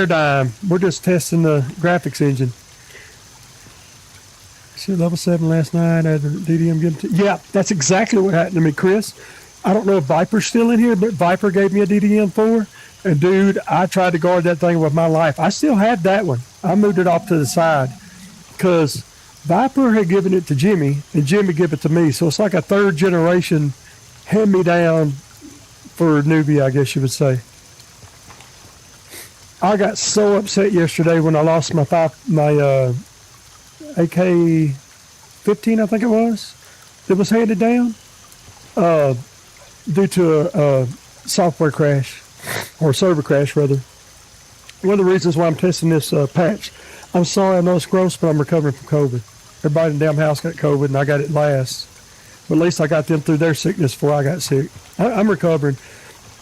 dime. We're just testing the graphics engine. See, level 7 last night. I had the DDM given to. Yeah, that's exactly what happened to me, Chris. I don't know if Viper's still in here, but Viper gave me a DDM4. And dude, I tried to guard that thing with my life. I still have that one. I moved it off to the side because Viper had given it to Jimmy, and Jimmy gave it to me. So it's like a third generation hand-me-down for a newbie, I guess you would say. I got so upset yesterday when I lost my AK-15, I think it was, that was handed down due to a software crash, or server crash, rather. One of the reasons why I'm testing this patch, I'm sorry, I know it's gross, but I'm recovering from COVID. Everybody in the damn house got COVID, and I got it last. But at least I got them through their sickness before I got sick. I'm recovering.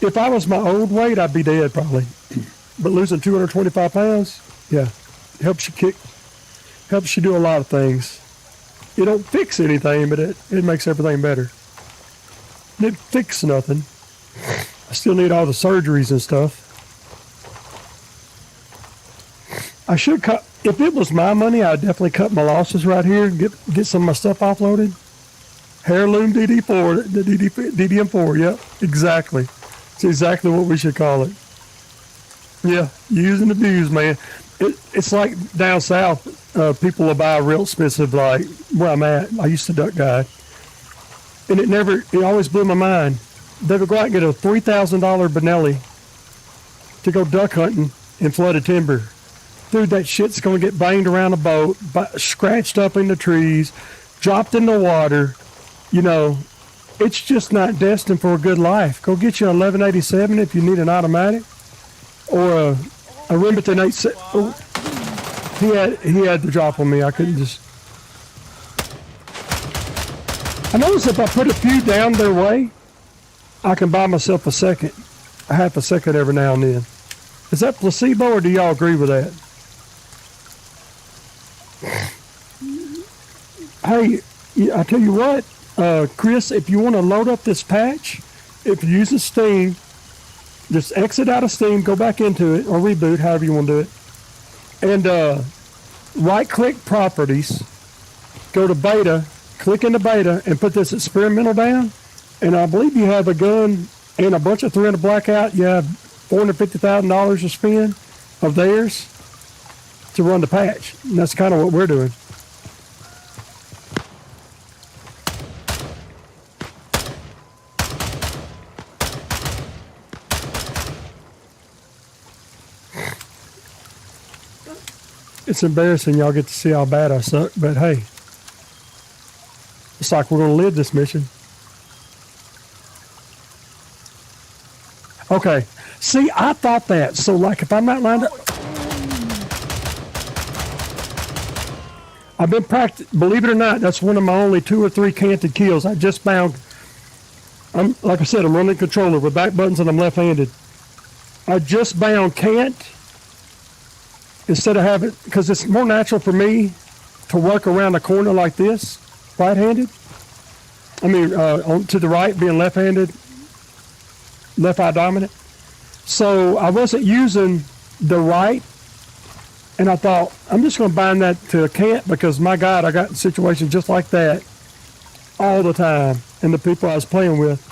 If I was my old weight, I'd be dead probably. But losing 225 pounds, yeah, helps you do a lot of things. It don't fix anything, but it makes everything better. It didn't fix nothing. I still need all the surgeries and stuff. I should cut. If it was my money, I'd definitely cut my losses right here and get some of my stuff offloaded. Heirloom DD4, the DDM4, yep, exactly. It's exactly what we should call it. Yeah, use and abuse, man. It's like down south, people will buy real expensive, like where I'm at. I used to duck guide. And it always blew my mind. They would go out and get a $3,000 Benelli to go duck hunting in flooded timber. Dude, that shit's going to get banged around a boat, scratched up in the trees, dropped in the water. You know, it's just not destined for a good life. Go get you an 1187 if you need an automatic, or a Remington 87. Oh, he had the drop on me. I couldn't just. I noticed if I put a few down their way, I can buy myself a half a second every now and then. Is that placebo, or do y'all agree with that? Hey, I tell you what, Chris, if you want to load up this patch, if you're using Steam, just exit out of Steam, go back into it, or reboot, however you want to do it. And right-click Properties, go to Beta, click into Beta, and put this Experimental down. And I believe you have a gun and a bunch of 300 Blackout. You have $450,000 to spend of theirs to run the patch. And that's kind of what we're doing. It's embarrassing y'all get to see how bad I suck, but hey, it's like we're going to live this mission. Okay. See, I thought that. So, like, if I'm not lined up, I've been practicing. Believe it or not, that's one of my only 2 or 3 canted kills. I just found. Like I said, I'm running controller with back buttons and I'm left-handed. I just bound cant instead of having, because it's more natural for me to work around a corner like this, right-handed. I mean, to the right, being left-handed, left eye dominant. So I wasn't using the right, and I thought, I'm just going to bind that to a cant because, my God, I got in situations just like that all the time, and the people I was playing with.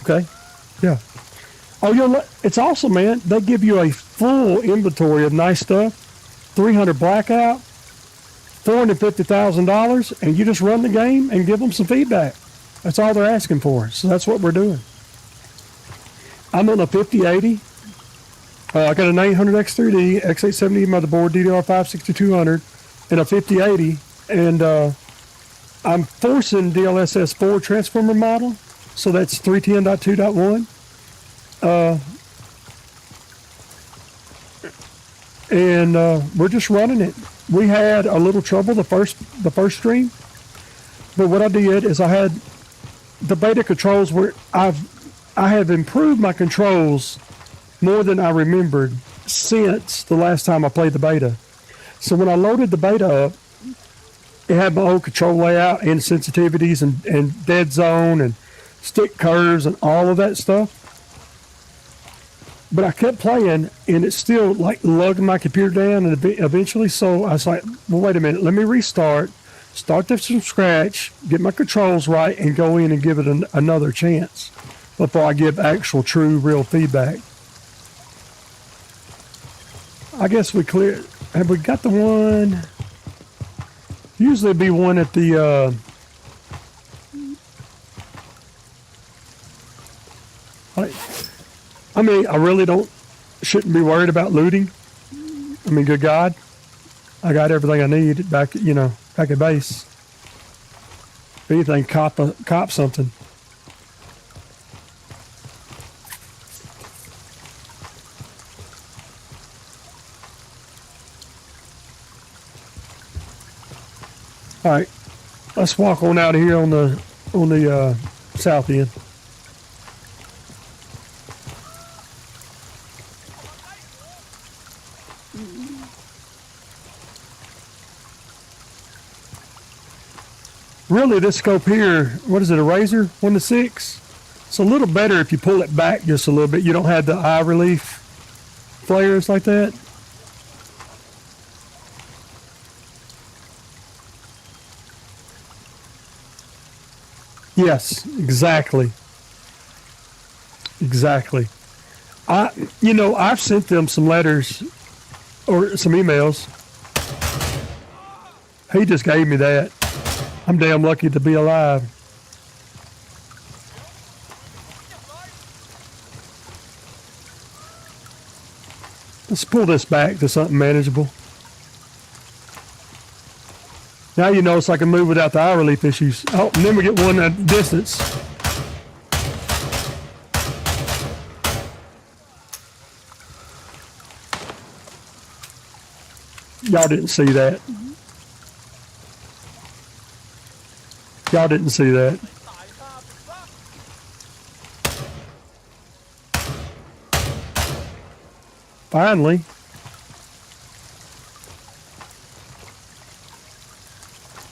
Okay? Yeah. Oh, it's awesome, man. They give you a full inventory of nice stuff, 300 Blackout, $450,000, and you just run the game and give them some feedback. That's all they're asking for. So that's what we're doing. I'm on a 5080. I got an 800 X3D, X870e motherboard, DDR5 6200, and a 5080. And I'm forcing DLSS 4 transformer model. So that's 310.2.1. And we're just running it. We had a little trouble the first stream, but what I did is I had the beta controls where I have improved my controls more than I remembered since the last time I played the beta. So when I loaded the beta up, it had my old control layout and sensitivities and dead zone and stick curves and all of that stuff. But I kept playing, and it still like lugged my computer down, and eventually, so I was like, well, wait a minute, let me restart, start this from scratch, get my controls right, and go in and give it another chance before I give actual, true, real feedback. I guess we cleared. Have we got the one? Usually it'd be one at the I mean, I really shouldn't be worried about looting. I mean, good God, I got everything I need back at base. If anything, cop something. All right, let's walk on out of here on the south end. Really, this scope here, what is it, a Razor 1-6? It's a little better if you pull it back just a little bit. You don't have the eye relief flares like that. Yes, exactly. Exactly. I've sent them some letters or some emails. He just gave me that. I'm damn lucky to be alive. Let's pull this back to something manageable. Now you notice I can move without the eye relief issues. Oh, and then we get one at distance. Y'all didn't see that. Y'all didn't see that. Finally.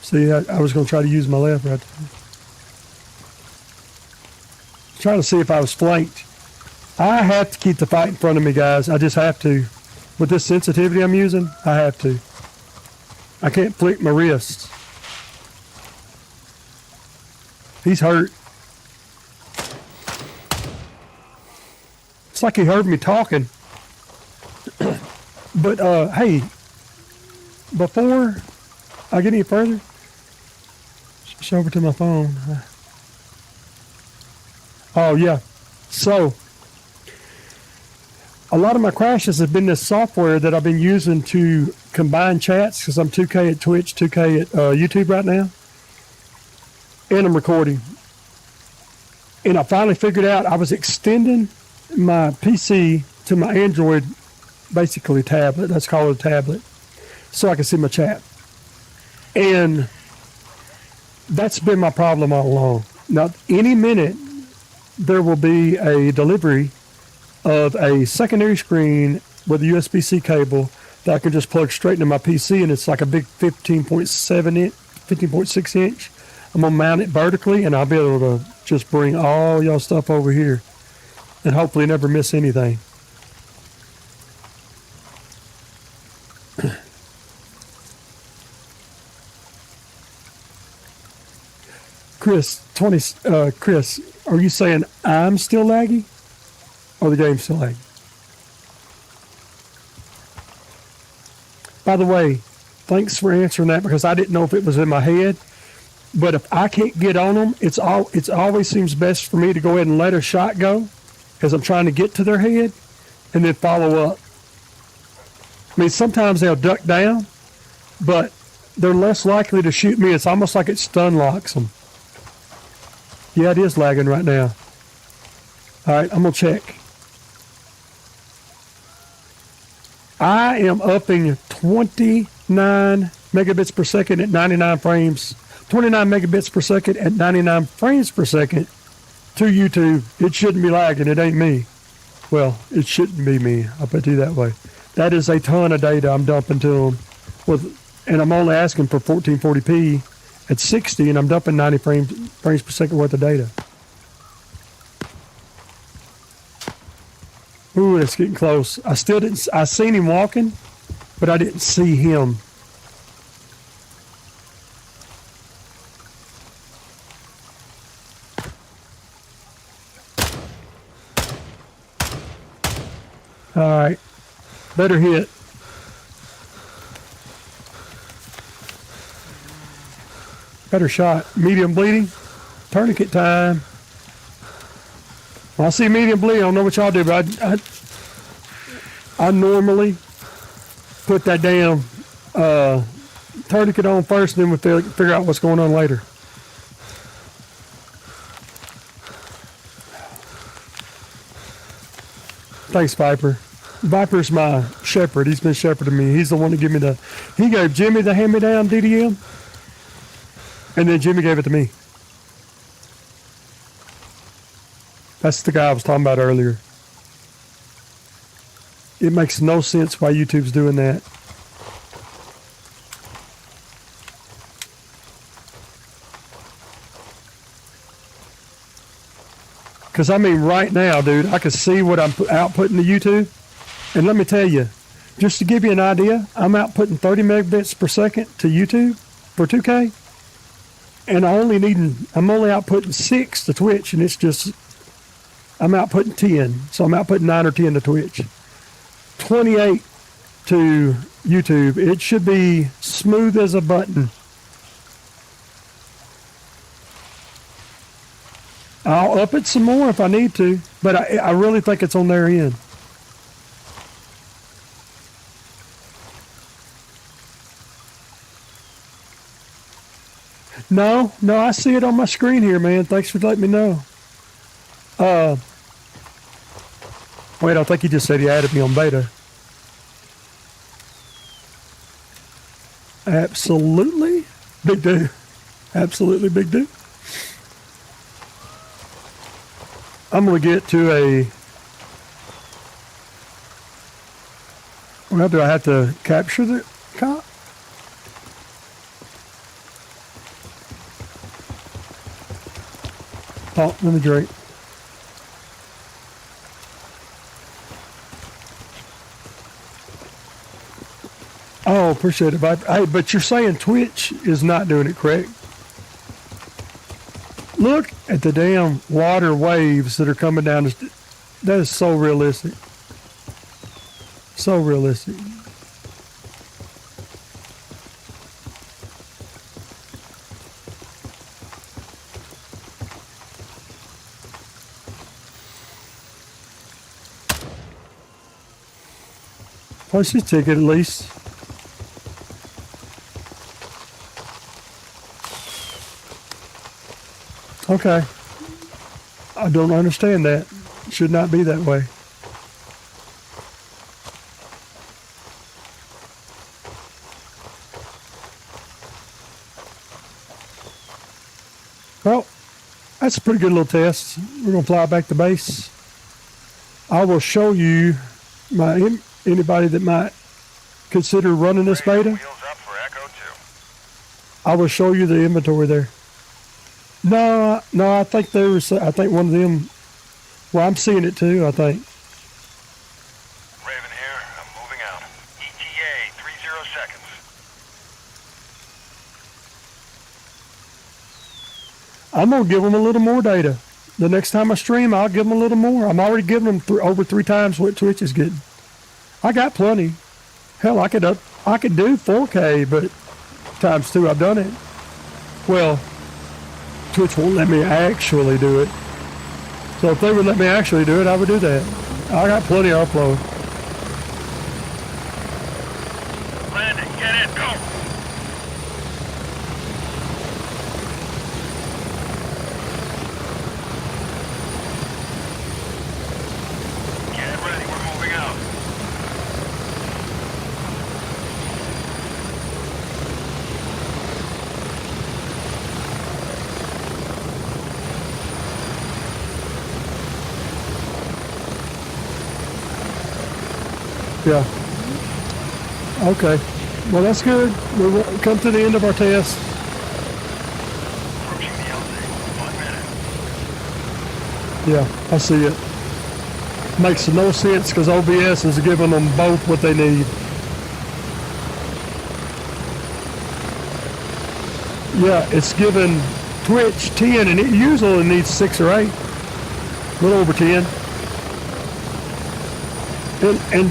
See, I was going to try to use my left right there. trying to see if I was flanked. I have to keep the fight in front of me, guys. I just have to. With this sensitivity I'm using, I have to. I can't flick my wrists. He's hurt. It's like he heard me talking. But, hey, before I get any further, switch over to my phone. Oh, yeah. So, a lot of my crashes have been this software that I've been using to combine chats because I'm 2K at Twitch, 2K at YouTube right now. And I'm recording. And I finally figured out I was extending my PC to my Android, basically tablet. Let's call it a tablet. So I can see my chat. And that's been my problem all along. Now, any minute, there will be a delivery of a secondary screen with a USB-C cable that I can just plug straight into my PC, and it's like a big 15.6 inch. I'm gonna mount it vertically, and I'll be able to just bring all y'all stuff over here and hopefully never miss anything. Chris, Chris, are you saying I'm still laggy or the game's still laggy? By the way, thanks for answering that because I didn't know if it was in my head. But if I can't get on them, it's always seems best for me to go ahead and let a shot go because I'm trying to get to their head and then follow up. I mean, sometimes they'll duck down, but they're less likely to shoot me. It's almost like it stun locks them. Yeah, it is lagging right now. All right, I'm going to check. I am upping 29 megabits per second at 99 frames. 29 megabits per second at 99 frames per second to YouTube. It shouldn't be lagging. It ain't me. Well, it shouldn't be me. I'll put it that way. That is a ton of data I'm dumping to them. And I'm only asking for 1440p at 60, and I'm dumping 90 frames per second worth of data. Ooh, it's getting close. I seen him walking, but I didn't see him. All right, better hit. Better shot. Medium bleeding. Tourniquet time. When I see medium bleeding, I don't know what y'all do, but I normally put that damn tourniquet on first, and then we'll figure out what's going on later. Thanks, Viper. Viper's my shepherd. He's been shepherding me. He's the one that gave me he gave Jimmy the hand-me-down DDM, and then Jimmy gave it to me. That's the guy I was talking about earlier. It makes no sense why YouTube's doing that. Because, I mean, right now, dude, I can see what I'm outputting to YouTube. And let me tell you, just to give you an idea, I'm outputting 30 megabits per second to YouTube for 2K. And I'm only outputting 6 to Twitch, and it's just, I'm outputting 10. So I'm outputting 9 or 10 to Twitch. 28 to YouTube. It should be smooth as a button. I'll up it some more if I need to, but I really think it's on their end. No, I see it on my screen here, man. Thanks for letting me know. Wait, I think he just said he added me on beta. Absolutely. Big dude. Absolutely big dude. I'm going to get to a... Well, do I have to capture the cop? Oh, let me drink. appreciate it, Viper. Hey, but you're saying Twitch is not doing it, correct? Look at the damn water waves that are coming down. That is so realistic. So realistic. Post your ticket at least. Okay. I don't understand that. It should not be that way. Well, that's a pretty good little test. We're going to fly back to base. I will show you anybody that might consider running this beta. Wheels up for Echo 2. I will show you the inventory there. No, I think one of them, well, I'm seeing it too, I think. Raven here. I'm moving out. ETA 30 seconds. I'm going to give them a little more data. The next time I stream, I'll give them a little more. I'm already giving them over 3 times what Twitch is getting. I got plenty. Hell, I could do 4K, but times 2 I've done it. Well, Twitch won't let me actually do it. So if they would let me actually do it, I would do that. I got plenty of upload. Landing. Get in. Go. Get ready. We're moving out. Yeah. Okay. Well, that's good. We'll come to the end of our test. Approaching the LZ. 1 minute. Yeah, I see it. Makes no sense because OBS is giving them both what they need. Yeah, it's giving Twitch 10 and it usually needs 6 or 8. A little over 10. And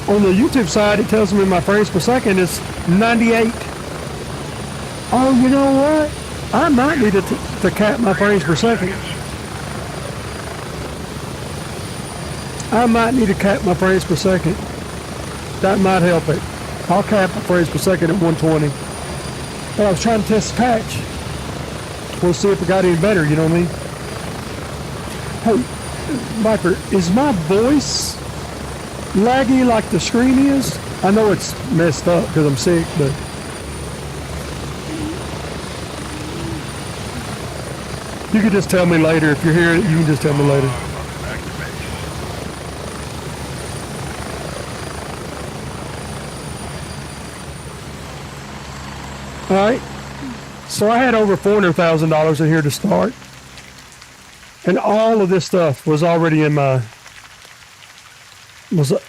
on the YouTube side, it tells me my frames per second is 98. Oh, you know what? I might need to cap my frames per second. I might need to cap my frames per second. That might help it. I'll cap my frames per second at 120. But I was trying to test the patch. We'll see if it got any better, you know what I mean? Hey, Viper, is my voice laggy like the screen is? I know it's messed up because I'm sick, but you can just tell me later. If you're hearing it, you can just tell me later. Back to base. All right. So I had over $400,000 in here to start. And all of this stuff was already in my,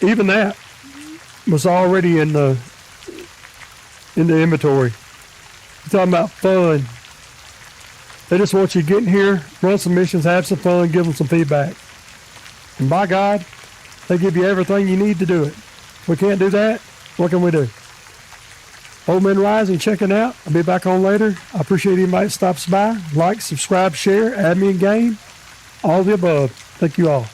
even that was already in the inventory. You're talking about fun. They just want you to get in here, run some missions, have some fun, give them some feedback. And by God, they give you everything you need to do it. If we can't do that, what can we do? OldManRising checking out. I'll be back on later. I appreciate anybody that stops by. Like, subscribe, share, add me in game. All the above. Thank you all.